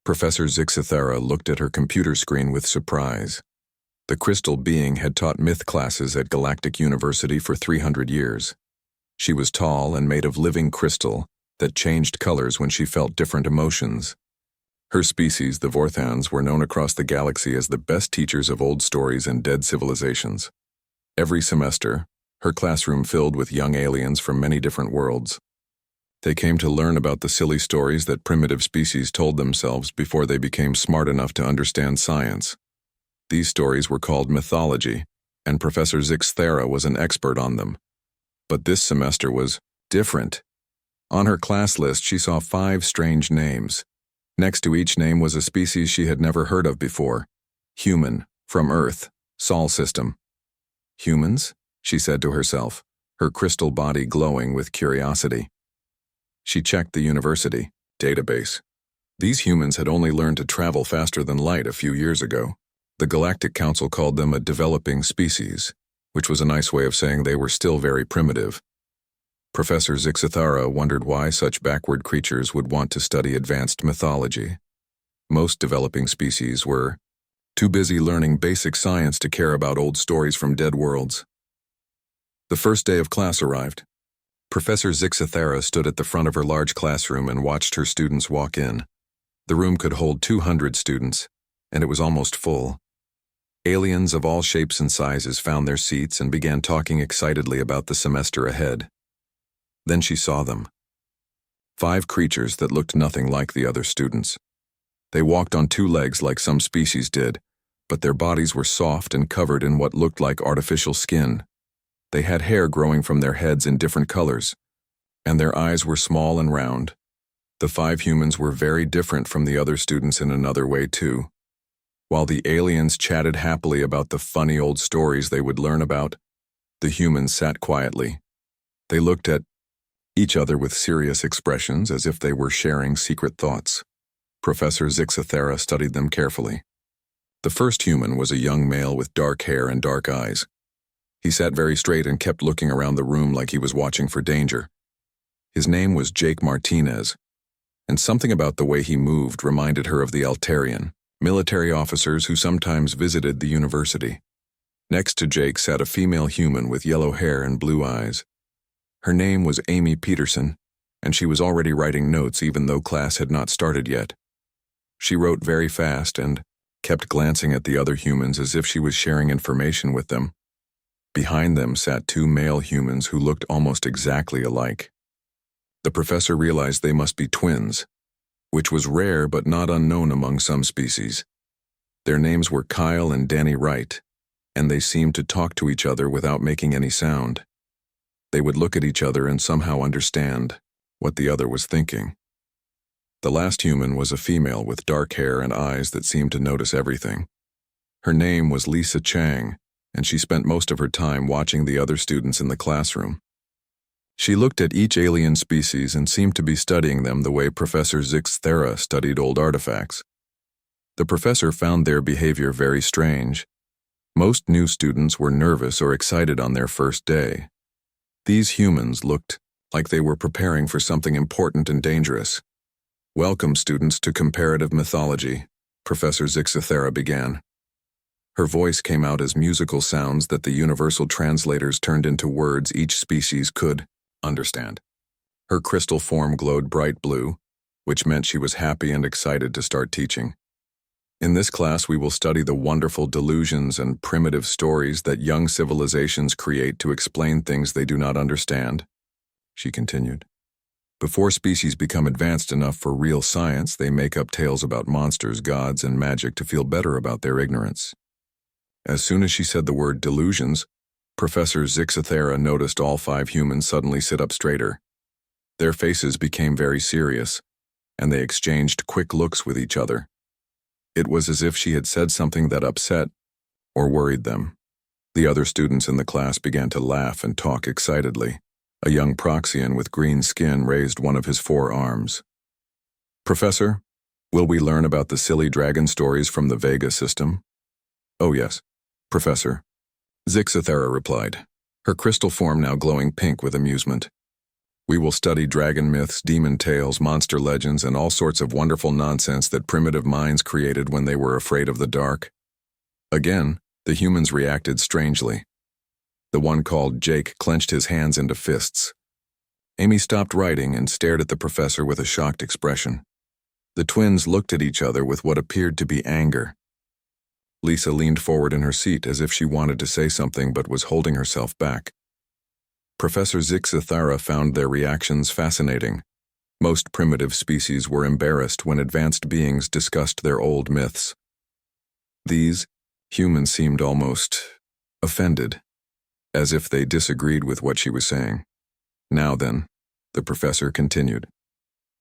Professor Zixithera looked at her computer screen with surprise. The crystal being had taught myth classes at Galactic University for 300 years. She was tall and made of living crystal that changed colors when she felt different emotions. Her species, the Vorthans, were known across the galaxy as the best teachers of old stories and dead civilizations. Every semester, her classroom filled with young aliens from many different worlds. They came to learn about the silly stories that primitive species told themselves before they became smart enough to understand science. These stories were called mythology, and Professor Zixithera was an expert on them. But this semester was different. On her class list, she saw 5 strange names. Next to each name was a species she had never heard of before. Human, from Earth, Sol system. Humans? She said to herself, her crystal body glowing with curiosity. She checked the university database. These humans had only learned to travel faster than light a few years ago. The Galactic Council called them a developing species, which was a nice way of saying they were still very primitive. Professor Zixithera wondered why such backward creatures would want to study advanced mythology. Most developing species were too busy learning basic science to care about old stories from dead worlds. The first day of class arrived. Professor Zixithera stood at the front of her large classroom and watched her students walk in. The room could hold 200 students, and it was almost full. Aliens of all shapes and sizes found their seats and began talking excitedly about the semester ahead. Then she saw them. 5 creatures that looked nothing like the other students. They walked on 2 legs like some species did, but their bodies were soft and covered in what looked like artificial skin. They had hair growing from their heads in different colors, and their eyes were small and round. The 5 humans were very different from the other students in another way too. While the aliens chatted happily about the funny old stories they would learn about, the humans sat quietly. They looked at each other with serious expressions as if they were sharing secret thoughts. Professor Zixithera studied them carefully. The first human was a young male with dark hair and dark eyes. He sat very straight and kept looking around the room like he was watching for danger. His name was Jake Martinez, and something about the way he moved reminded her of the Altarian, military officers who sometimes visited the university. Next to Jake sat a female human with yellow hair and blue eyes. Her name was Amy Peterson, and she was already writing notes even though class had not started yet. She wrote very fast and kept glancing at the other humans as if she was sharing information with them. Behind them sat 2 male humans who looked almost exactly alike. The professor realized they must be twins, which was rare but not unknown among some species. Their names were Kyle and Danny Wright, and they seemed to talk to each other without making any sound. They would look at each other and somehow understand what the other was thinking. The last human was a female with dark hair and eyes that seemed to notice everything. Her name was Lisa Chang, and she spent most of her time watching the other students in the classroom. She looked at each alien species and seemed to be studying them the way Professor Zixithera studied old artifacts. The professor found their behavior very strange. Most new students were nervous or excited on their first day. These humans looked like they were preparing for something important and dangerous. "Welcome, students, to comparative mythology," Professor Zixithera began. Her voice came out as musical sounds that the universal translators turned into words each species could understand. Her crystal form glowed bright blue, which meant she was happy and excited to start teaching. "In this class, we will study the wonderful delusions and primitive stories that young civilizations create to explain things they do not understand," she continued. "Before species become advanced enough for real science, they make up tales about monsters, gods, and magic to feel better about their ignorance." As soon as she said the word delusions, Professor Zixithera noticed all 5 humans suddenly sit up straighter. Their faces became very serious, and they exchanged quick looks with each other. It was as if she had said something that upset or worried them. The other students in the class began to laugh and talk excitedly. A young Proxian with green skin raised one of his 4 arms. "Professor, will we learn about the silly dragon stories from the Vega system?" "Oh yes, Professor," Zixithera replied, her crystal form now glowing pink with amusement. We will study dragon myths, demon tales, monster legends, and all sorts of wonderful nonsense that primitive minds created when they were afraid of the dark. Again, the humans reacted strangely. The one called Jake clenched his hands into fists. Amy stopped writing and stared at the professor with a shocked expression. The twins looked at each other with what appeared to be anger. Lisa leaned forward in her seat as if she wanted to say something but was holding herself back. Professor Zixithara found their reactions fascinating. Most primitive species were embarrassed when advanced beings discussed their old myths. These, humans seemed almost offended, as if they disagreed with what she was saying. Now then, the professor continued.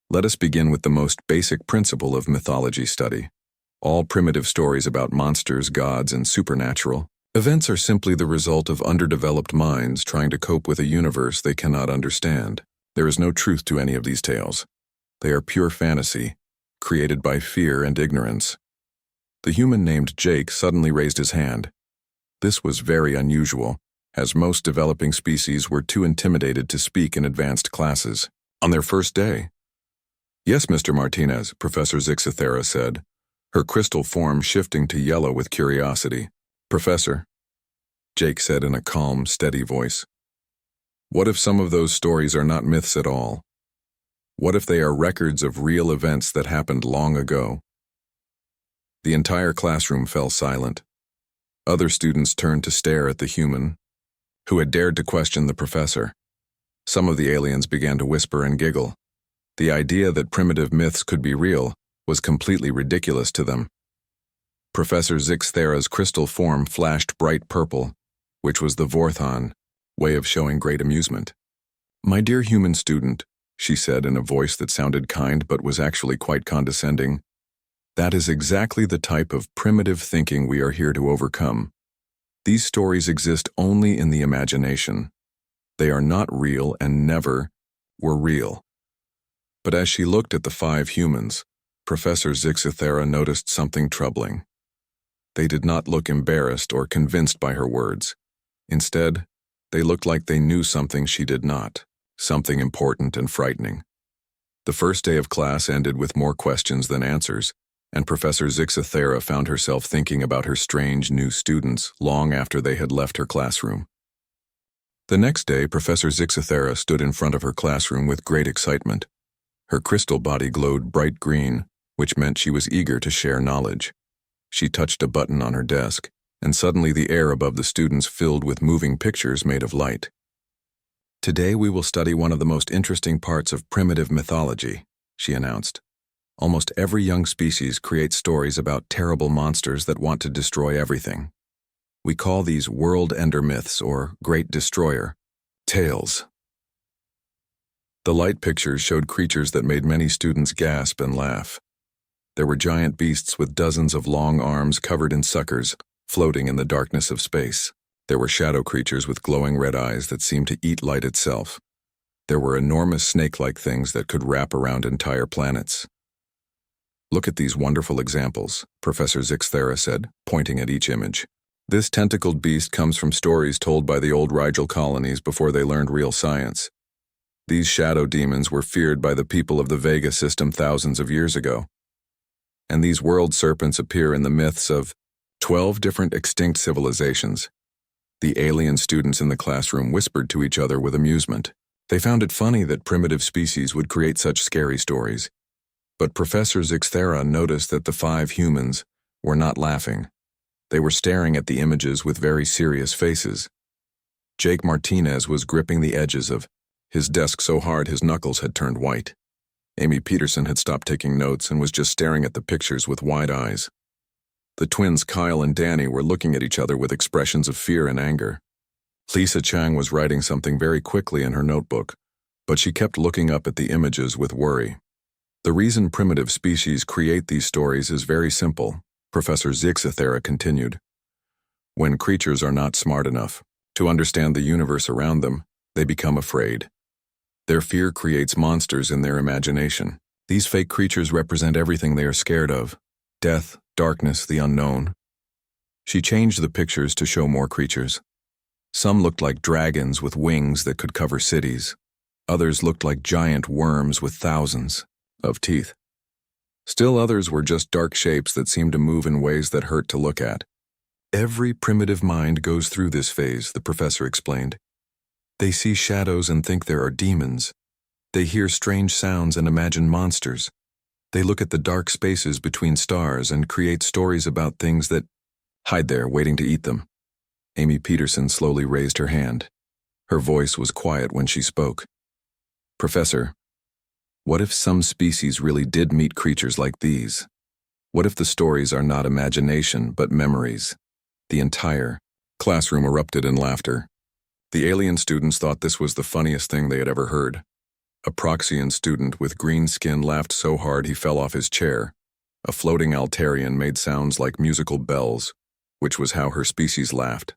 Let us begin with the most basic principle of mythology study. All primitive stories about monsters, gods, and supernatural events are simply the result of underdeveloped minds trying to cope with a universe they cannot understand. There is no truth to any of these tales. They are pure fantasy, created by fear and ignorance. The human named Jake suddenly raised his hand. This was very unusual, as most developing species were too intimidated to speak in advanced classes. On their first day. Yes, Mr. Martinez, Professor Zixithara said, her crystal form shifting to yellow with curiosity. Professor, Jake said in a calm, steady voice. What if some of those stories are not myths at all? What if they are records of real events that happened long ago? The entire classroom fell silent. Other students turned to stare at the human, who had dared to question the professor. Some of the aliens began to whisper and giggle. The idea that primitive myths could be real was completely ridiculous to them. Professor Zixithara's crystal form flashed bright purple, which was the Vorthon way of showing great amusement. My dear human student, she said in a voice that sounded kind but was actually quite condescending, that is exactly the type of primitive thinking we are here to overcome. These stories exist only in the imagination. They are not real and never were real. But as she looked at the 5 humans, Professor Zixithara noticed something troubling. They did not look embarrassed or convinced by her words. Instead, they looked like they knew something she did not, something important and frightening. The first day of class ended with more questions than answers, and Professor Zixithara found herself thinking about her strange new students long after they had left her classroom. The next day, Professor Zixithara stood in front of her classroom with great excitement. Her crystal body glowed bright green, which meant she was eager to share knowledge. She touched a button on her desk, and suddenly the air above the students filled with moving pictures made of light. Today we will study one of the most interesting parts of primitive mythology, she announced. Almost every young species creates stories about terrible monsters that want to destroy everything. We call these world-ender myths or great destroyer tales. The light pictures showed creatures that made many students gasp and laugh. There were giant beasts with dozens of long arms covered in suckers, floating in the darkness of space. There were shadow creatures with glowing red eyes that seemed to eat light itself. There were enormous snake-like things that could wrap around entire planets. Look at these wonderful examples, Professor Zixithara said, pointing at each image. This tentacled beast comes from stories told by the old Rigel colonies before they learned real science. These shadow demons were feared by the people of the Vega system thousands of years ago. And these world serpents appear in the myths of 12 different extinct civilizations. The alien students in the classroom whispered to each other with amusement. They found it funny that primitive species would create such scary stories. But Professor Zixithara noticed that the 5 humans were not laughing. They were staring at the images with very serious faces. Jake Martinez was gripping the edges of his desk so hard his knuckles had turned white. Amy Peterson had stopped taking notes and was just staring at the pictures with wide eyes. The twins Kyle and Danny were looking at each other with expressions of fear and anger. Lisa Chang was writing something very quickly in her notebook, but she kept looking up at the images with worry. The reason primitive species create these stories is very simple, Professor Zixithara continued. When creatures are not smart enough to understand the universe around them, they become afraid. Their fear creates monsters in their imagination. These fake creatures represent everything they are scared of: death, darkness, the unknown. She changed the pictures to show more creatures. Some looked like dragons with wings that could cover cities. Others looked like giant worms with thousands of teeth. Still others were just dark shapes that seemed to move in ways that hurt to look at. Every primitive mind goes through this phase, the professor explained. They see shadows and think there are demons. They hear strange sounds and imagine monsters. They look at the dark spaces between stars and create stories about things that hide there waiting to eat them. Amy Peterson slowly raised her hand. Her voice was quiet when she spoke. Professor, what if some species really did meet creatures like these? What if the stories are not imagination but memories? The entire classroom erupted in laughter. The alien students thought this was the funniest thing they had ever heard. A Proxian student with green skin laughed so hard he fell off his chair. A floating Altarian made sounds like musical bells, which was how her species laughed.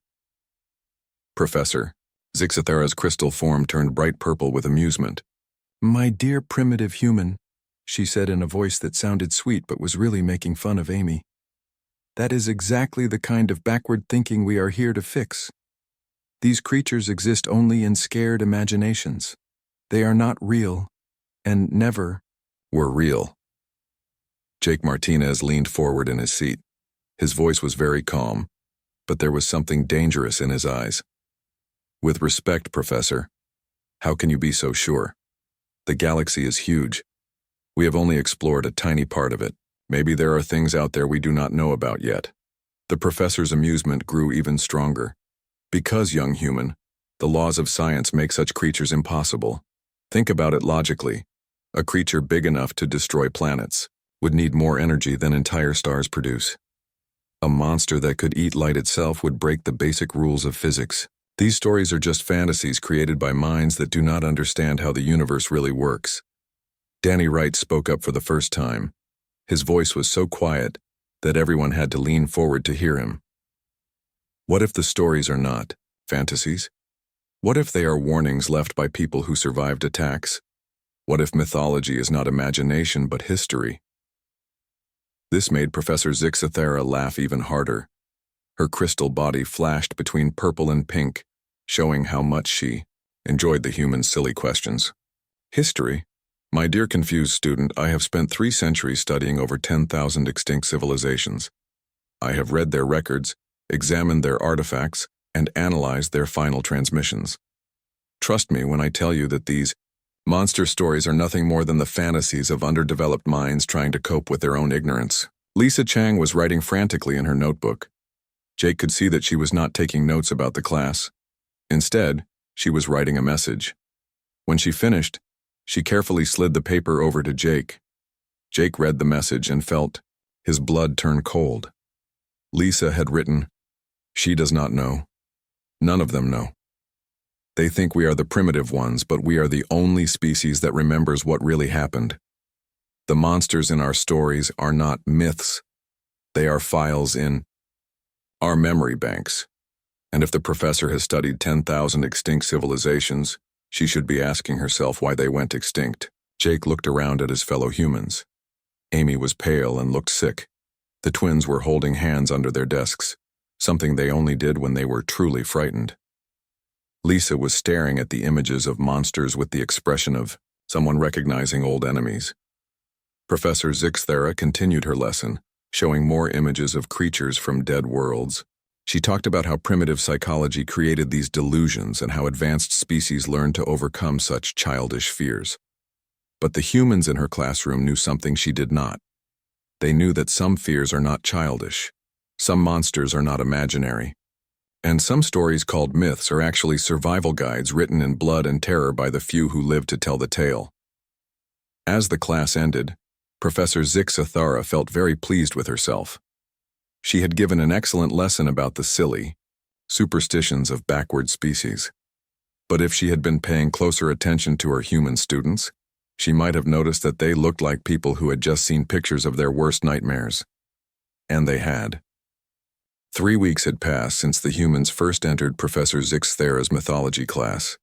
Professor, Zixathera's crystal form turned bright purple with amusement. My dear primitive human, she said in a voice that sounded sweet but was really making fun of Amy. That is exactly the kind of backward thinking we are here to fix. These creatures exist only in scared imaginations. They are not real, and never were real. Jake Martinez leaned forward in his seat. His voice was very calm, but there was something dangerous in his eyes. With respect, Professor, how can you be so sure? The galaxy is huge. We have only explored a tiny part of it. Maybe there are things out there we do not know about yet. The professor's amusement grew even stronger. Because, young human, the laws of science make such creatures impossible. Think about it logically. A creature big enough to destroy planets would need more energy than entire stars produce. A monster that could eat light itself would break the basic rules of physics. These stories are just fantasies created by minds that do not understand how the universe really works. Danny Wright spoke up for the first time. His voice was so quiet that everyone had to lean forward to hear him. What if the stories are not fantasies? What if they are warnings left by people who survived attacks? What if mythology is not imagination but history? This made Professor Zixathera laugh even harder. Her crystal body flashed between purple and pink, showing how much she enjoyed the human's silly questions. History? My dear confused student, I have spent 3 centuries studying over 10,000 extinct civilizations. I have read their records, examined their artifacts, and analyzed their final transmissions. Trust me when I tell you that these monster stories are nothing more than the fantasies of underdeveloped minds trying to cope with their own ignorance. Lisa Chang was writing frantically in her notebook. Jake could see that she was not taking notes about the class. Instead, she was writing a message. When she finished, she carefully slid the paper over to Jake. Jake read the message and felt his blood turn cold. Lisa had written, "She does not know. None of them know. They think we are the primitive ones, but we are the only species that remembers what really happened. The monsters in our stories are not myths. They are files in our memory banks. And if the professor has studied 10,000 extinct civilizations, she should be asking herself why they went extinct." Jake looked around at his fellow humans. Amy was pale and looked sick. The twins were holding hands under their desks, something they only did when they were truly frightened. Lisa was staring at the images of monsters with the expression of someone recognizing old enemies. Professor Zixathera continued her lesson, showing more images of creatures from dead worlds. She talked about how primitive psychology created these delusions and how advanced species learned to overcome such childish fears. But the humans in her classroom knew something she did not. They knew that some fears are not childish, some monsters are not imaginary, and some stories called myths are actually survival guides written in blood and terror by the few who live to tell the tale. As the class ended, Professor Zixathera felt very pleased with herself. She had given an excellent lesson about the silly superstitions of backward species. But if she had been paying closer attention to her human students, she might have noticed that they looked like people who had just seen pictures of their worst nightmares. And they had. 3 weeks had passed since the humans first entered Professor Zixathera's mythology class.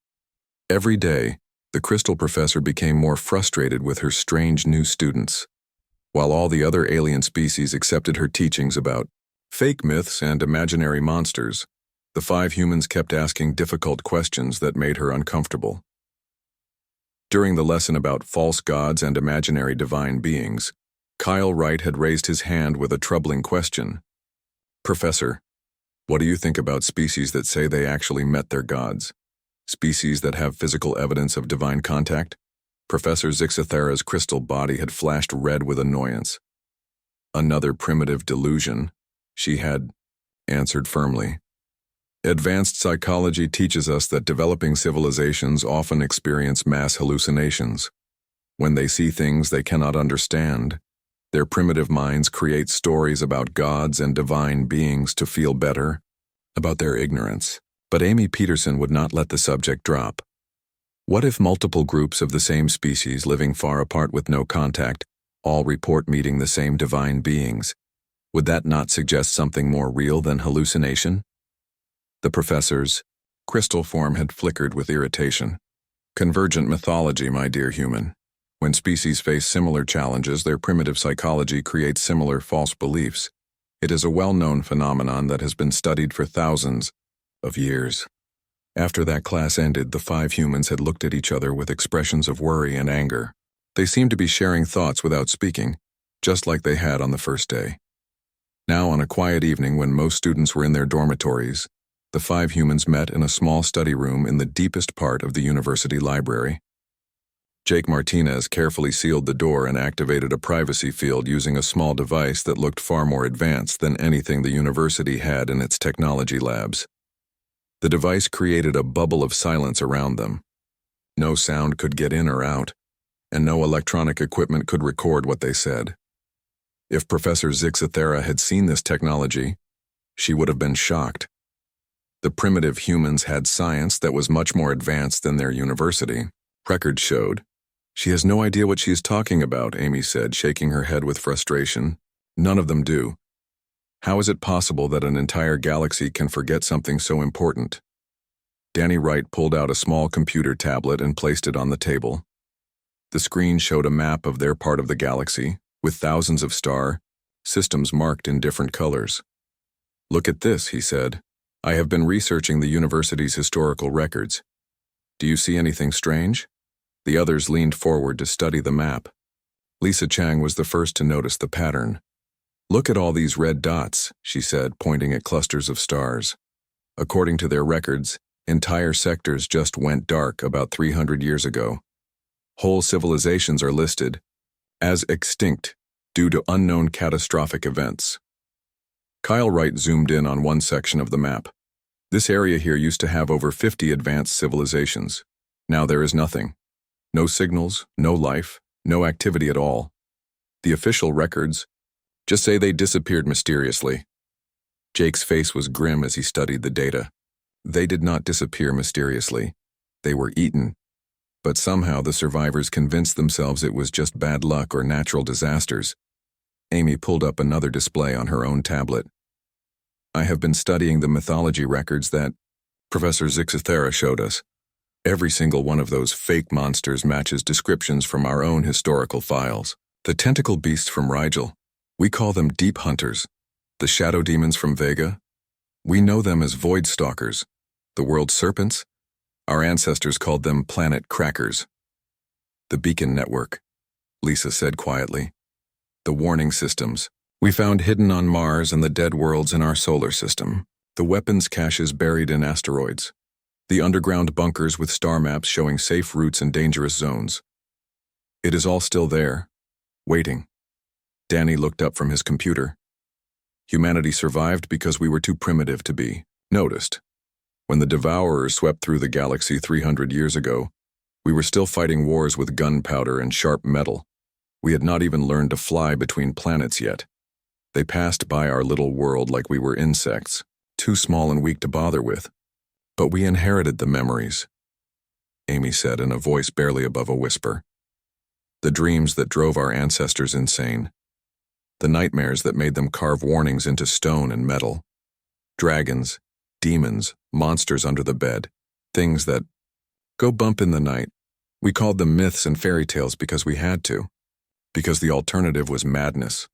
Every day, the crystal professor became more frustrated with her strange new students. While all the other alien species accepted her teachings about fake myths and imaginary monsters, the 5 humans kept asking difficult questions that made her uncomfortable. During the lesson about false gods and imaginary divine beings, Kyle Wright had raised his hand with a troubling question. Professor, what do you think about species that say they actually met their gods? Species that have physical evidence of divine contact? Professor Zixathera's crystal body had flashed red with annoyance. Another primitive delusion, she had answered firmly. Advanced psychology teaches us that developing civilizations often experience mass hallucinations. When they see things they cannot understand, their primitive minds create stories about gods and divine beings to feel better about their ignorance. But Amy Peterson would not let the subject drop. What if multiple groups of the same species living far apart with no contact all report meeting the same divine beings? Would that not suggest something more real than hallucination? The professor's crystal form had flickered with irritation. Convergent mythology, my dear human. When species face similar challenges, their primitive psychology creates similar false beliefs. It is a well-known phenomenon that has been studied for thousands of years. After that class ended, the 5 humans had looked at each other with expressions of worry and anger. They seemed to be sharing thoughts without speaking, just like they had on the first day. Now, on a quiet evening when most students were in their dormitories, the 5 humans met in a small study room in the deepest part of the university library. Jake Martinez carefully sealed the door and activated a privacy field using a small device that looked far more advanced than anything the university had in its technology labs. The device created a bubble of silence around them. No sound could get in or out, and no electronic equipment could record what they said. If Professor Zixathera had seen this technology, she would have been shocked. The primitive humans had science that was much more advanced than their university. Records showed. She has no idea what she is talking about, Amy said, shaking her head with frustration. None of them do. How is it possible that an entire galaxy can forget something so important? Danny Wright pulled out a small computer tablet and placed it on the table. The screen showed a map of their part of the galaxy, with thousands of star systems marked in different colors. Look at this, he said. I have been researching the university's historical records. Do you see anything strange? The others leaned forward to study the map. Lisa Chang was the first to notice the pattern. Look at all these red dots, she said, pointing at clusters of stars. According to their records, entire sectors just went dark about 300 years ago. Whole civilizations are listed as extinct due to unknown catastrophic events. Kyle Wright zoomed in on one section of the map. This area here used to have over 50 advanced civilizations. Now there is nothing. No signals, no life, no activity at all. The official records just say they disappeared mysteriously. Jake's face was grim as he studied the data. They did not disappear mysteriously. They were eaten. But somehow the survivors convinced themselves it was just bad luck or natural disasters. Amy pulled up another display on her own tablet. I have been studying the mythology records that Professor Zixathera showed us. Every single one of those fake monsters matches descriptions from our own historical files. The tentacle beasts from Rigel, we call them deep hunters. The shadow demons from Vega, we know them as void stalkers. The world serpents, our ancestors called them planet crackers. The beacon network, Lisa said quietly. The warning systems, we found hidden on Mars and the dead worlds in our solar system. The weapons caches buried in asteroids. The underground bunkers with star maps showing safe routes and dangerous zones. It is all still there, waiting. Danny looked up from his computer. Humanity survived because we were too primitive to be noticed. When the Devourers swept through the galaxy 300 years ago, we were still fighting wars with gunpowder and sharp metal. We had not even learned to fly between planets yet. They passed by our little world like we were insects, too small and weak to bother with. But we inherited the memories, Amy said in a voice barely above a whisper. The dreams that drove our ancestors insane. The nightmares that made them carve warnings into stone and metal. Dragons, demons, monsters under the bed. Things that go bump in the night. We called them myths and fairy tales because we had to. Because the alternative was madness.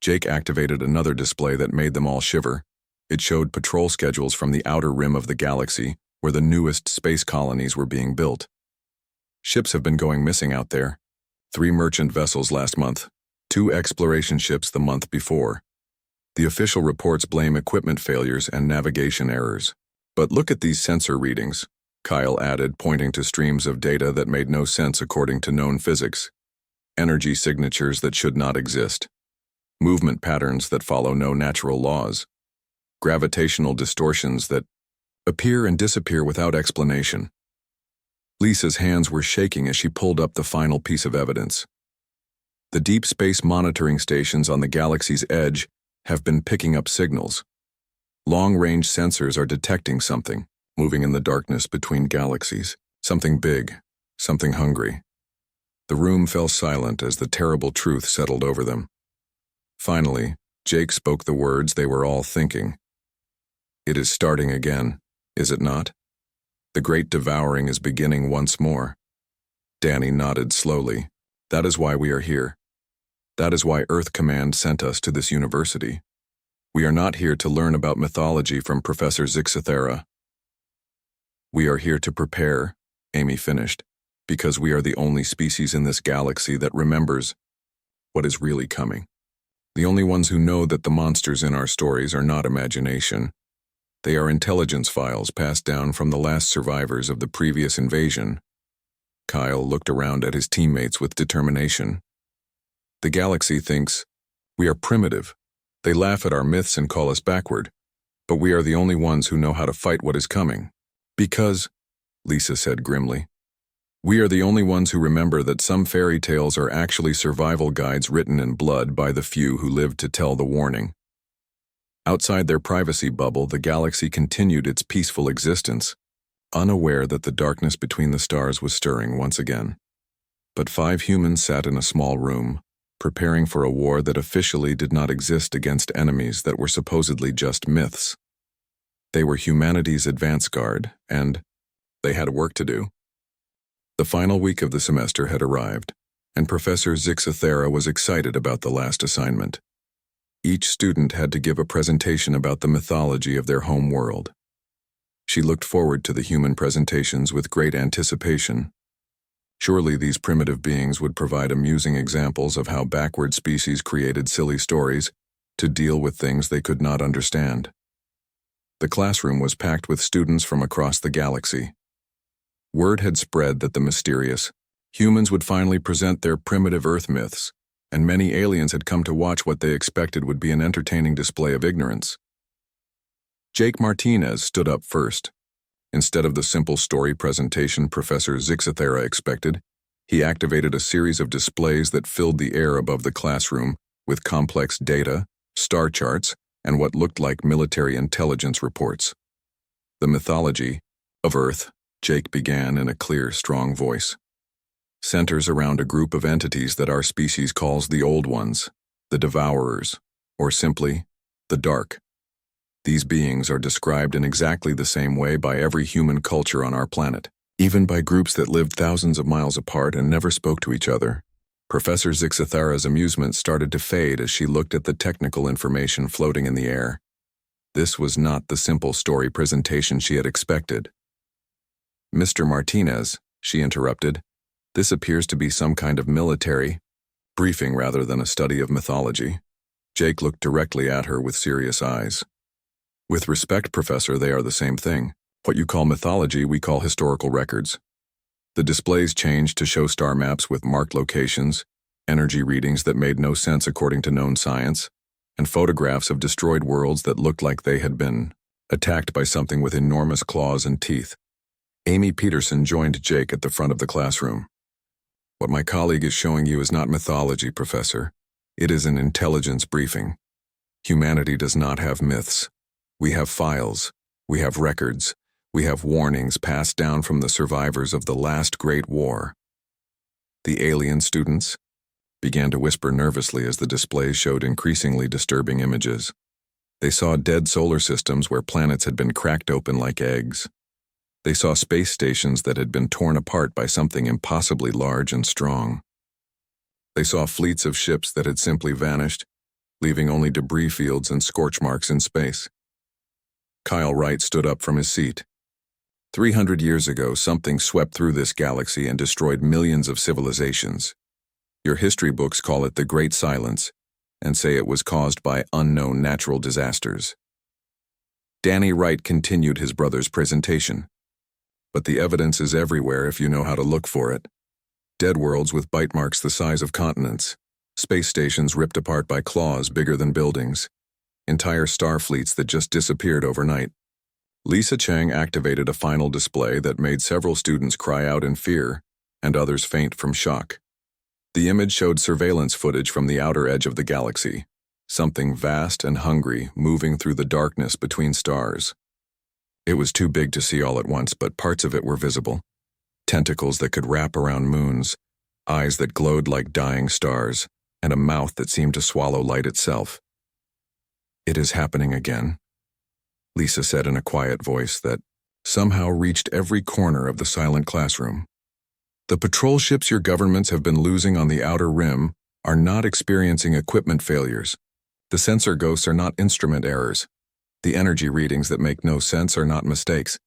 Jake activated another display that made them all shiver. It showed patrol schedules from the outer rim of the galaxy, where the newest space colonies were being built. Ships have been going missing out there. 3 merchant vessels last month, 2 exploration ships the month before. The official reports blame equipment failures and navigation errors. But look at these sensor readings, Kyle added, pointing to streams of data that made no sense according to known physics. Energy signatures that should not exist. Movement patterns that follow no natural laws. Gravitational distortions that appear and disappear without explanation. Lisa's hands were shaking as she pulled up the final piece of evidence. The deep space monitoring stations on the galaxy's edge have been picking up signals. Long-range sensors are detecting something, moving in the darkness between galaxies. Something big, something hungry. The room fell silent as the terrible truth settled over them. Finally, Jake spoke the words they were all thinking. It is starting again, is it not? The great devouring is beginning once more. Danny nodded slowly. That is why we are here. That is why Earth Command sent us to this university. We are not here to learn about mythology from Professor Zixathera. We are here to prepare, Amy finished, because we are the only species in this galaxy that remembers what is really coming. The only ones who know that the monsters in our stories are not imagination. They are intelligence files passed down from the last survivors of the previous invasion. Kyle looked around at his teammates with determination. The galaxy thinks we are primitive. They laugh at our myths and call us backward. But we are the only ones who know how to fight what is coming. Because, Lisa said grimly, we are the only ones who remember that some fairy tales are actually survival guides written in blood by the few who lived to tell the warning. Outside their privacy bubble, the galaxy continued its peaceful existence, unaware that the darkness between the stars was stirring once again. But 5 humans sat in a small room, preparing for a war that officially did not exist against enemies that were supposedly just myths. They were humanity's advance guard, and they had work to do. The final week of the semester had arrived, and Professor Zixathera was excited about the last assignment. Each student had to give a presentation about the mythology of their home world. She looked forward to the human presentations with great anticipation. Surely these primitive beings would provide amusing examples of how backward species created silly stories to deal with things they could not understand. The classroom was packed with students from across the galaxy. Word had spread that the mysterious humans would finally present their primitive Earth myths, and many aliens had come to watch what they expected would be an entertaining display of ignorance. Jake Martinez stood up first. Instead of the simple story presentation Professor Zixathera expected, he activated a series of displays that filled the air above the classroom with complex data, star charts, and what looked like military intelligence reports. The mythology of Earth, Jake began in a clear, strong voice, centers around a group of entities that our species calls the Old Ones, the Devourers, or simply, the Dark. These beings are described in exactly the same way by every human culture on our planet, even by groups that lived thousands of miles apart and never spoke to each other. Professor Zixathera's amusement started to fade as she looked at the technical information floating in the air. This was not the simple story presentation she had expected. Mr. Martinez, she interrupted, this appears to be some kind of military briefing rather than a study of mythology. Jake looked directly at her with serious eyes. With respect, Professor, they are the same thing. What you call mythology, we call historical records. The displays changed to show star maps with marked locations, energy readings that made no sense according to known science, and photographs of destroyed worlds that looked like they had been attacked by something with enormous claws and teeth. Amy Peterson joined Jake at the front of the classroom. What my colleague is showing you is not mythology, Professor. It is an intelligence briefing. Humanity does not have myths. We have files, we have records, we have warnings passed down from the survivors of the last great war. The alien students began to whisper nervously as the display showed increasingly disturbing images. They saw dead solar systems where planets had been cracked open like eggs. They saw space stations that had been torn apart by something impossibly large and strong. They saw fleets of ships that had simply vanished, leaving only debris fields and scorch marks in space. Kyle Wright stood up from his seat. 300 years ago, something swept through this galaxy and destroyed millions of civilizations. Your history books call it the Great Silence and say it was caused by unknown natural disasters. Danny Wright continued his brother's presentation. But the evidence is everywhere if you know how to look for it. Dead worlds with bite marks the size of continents. Space stations ripped apart by claws bigger than buildings. Entire star fleets that just disappeared overnight. Lisa Chang activated a final display that made several students cry out in fear and others faint from shock. The image showed surveillance footage from the outer edge of the galaxy, something vast and hungry moving through the darkness between stars. It was too big to see all at once, but parts of it were visible. Tentacles that could wrap around moons, eyes that glowed like dying stars, and a mouth that seemed to swallow light itself. "It is happening again," Lisa said in a quiet voice that somehow reached every corner of the silent classroom. "The patrol ships your governments have been losing on the outer rim are not experiencing equipment failures. The sensor ghosts are not instrument errors. The energy readings that make no sense are not mistakes.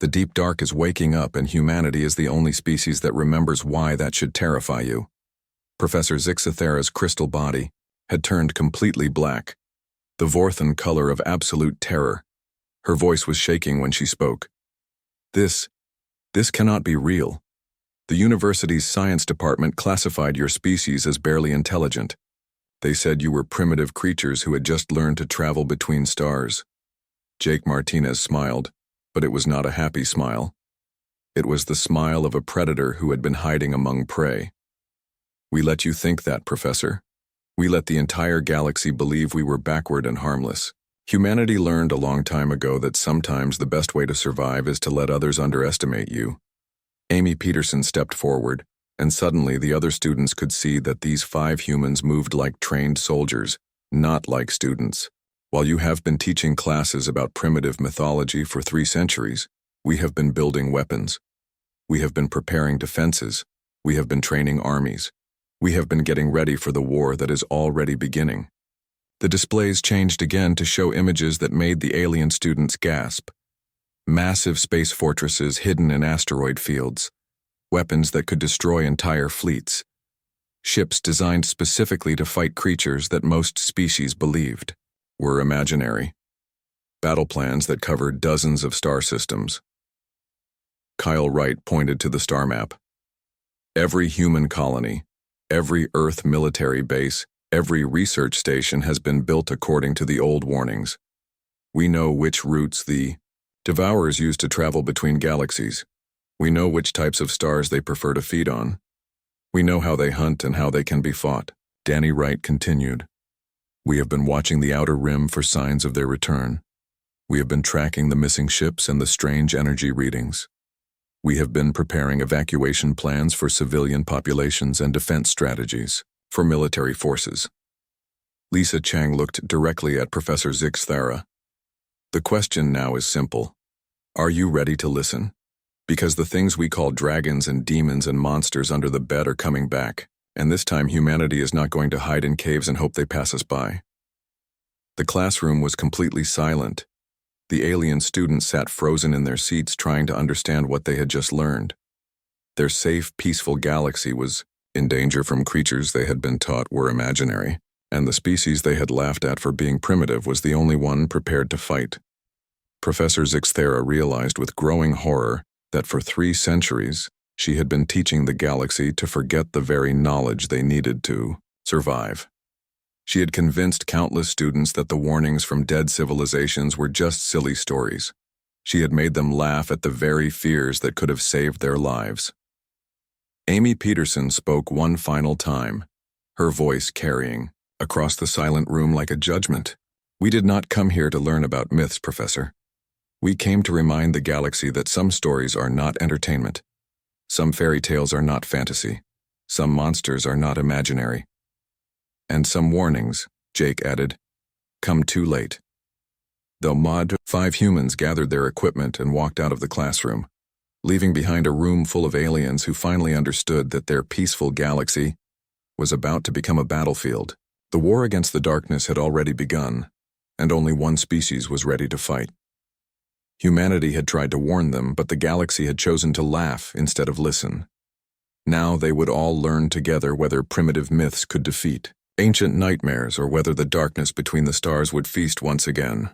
The deep dark is waking up, and humanity is the only species that remembers why that should terrify you." Professor Zixathera's crystal body had turned completely black, the Vorthan color of absolute terror. Her voice was shaking when she spoke. This cannot be real. The university's science department classified your species as barely intelligent. They said you were primitive creatures who had just learned to travel between stars." Jake Martinez smiled, but it was not a happy smile. It was the smile of a predator who had been hiding among prey. "We let you think that, Professor. We let the entire galaxy believe we were backward and harmless. Humanity learned a long time ago that sometimes the best way to survive is to let others underestimate you." Amy Peterson stepped forward, and suddenly the other students could see that these 5 humans moved like trained soldiers, not like students. "While you have been teaching classes about primitive mythology for 3 centuries, we have been building weapons. We have been preparing defenses. We have been training armies. We have been getting ready for the war that is already beginning." The displays changed again to show images that made the alien students gasp. Massive space fortresses hidden in asteroid fields. Weapons that could destroy entire fleets. Ships designed specifically to fight creatures that most species believed were imaginary. Battle plans that covered dozens of star systems. Kyle Wright pointed to the star map. "Every human colony, every Earth military base, every research station has been built according to the old warnings. We know which routes the Devourers use to travel between galaxies. We know which types of stars they prefer to feed on. We know how they hunt and how they can be fought." Danny Wright continued. "We have been watching the outer rim for signs of their return. We have been tracking the missing ships and the strange energy readings. We have been preparing evacuation plans for civilian populations and defense strategies for military forces." Lisa Chang looked directly at Professor Zixathera. "The question now is simple. Are you ready to listen? Because the things we call dragons and demons and monsters under the bed are coming back, and this time humanity is not going to hide in caves and hope they pass us by." The classroom was completely silent. The alien students sat frozen in their seats trying to understand what they had just learned. Their safe, peaceful galaxy was in danger from creatures they had been taught were imaginary, and the species they had laughed at for being primitive was the only one prepared to fight. Professor Zixathera realized with growing horror that for 3 centuries she had been teaching the galaxy to forget the very knowledge they needed to survive. She had convinced countless students that the warnings from dead civilizations were just silly stories. She had made them laugh at the very fears that could have saved their lives. Amy Peterson spoke one final time, her voice carrying across the silent room like a judgment. "We did not come here to learn about myths, Professor. We came to remind the galaxy that some stories are not entertainment. Some fairy tales are not fantasy. Some monsters are not imaginary. And some warnings," Jake added, "come too late." The Mod 5 humans gathered their equipment and walked out of the classroom, leaving behind a room full of aliens who finally understood that their peaceful galaxy was about to become a battlefield. The war against the darkness had already begun, and only one species was ready to fight. Humanity had tried to warn them, but the galaxy had chosen to laugh instead of listen. Now they would all learn together whether primitive myths could defeat ancient nightmares or whether the darkness between the stars would feast once again.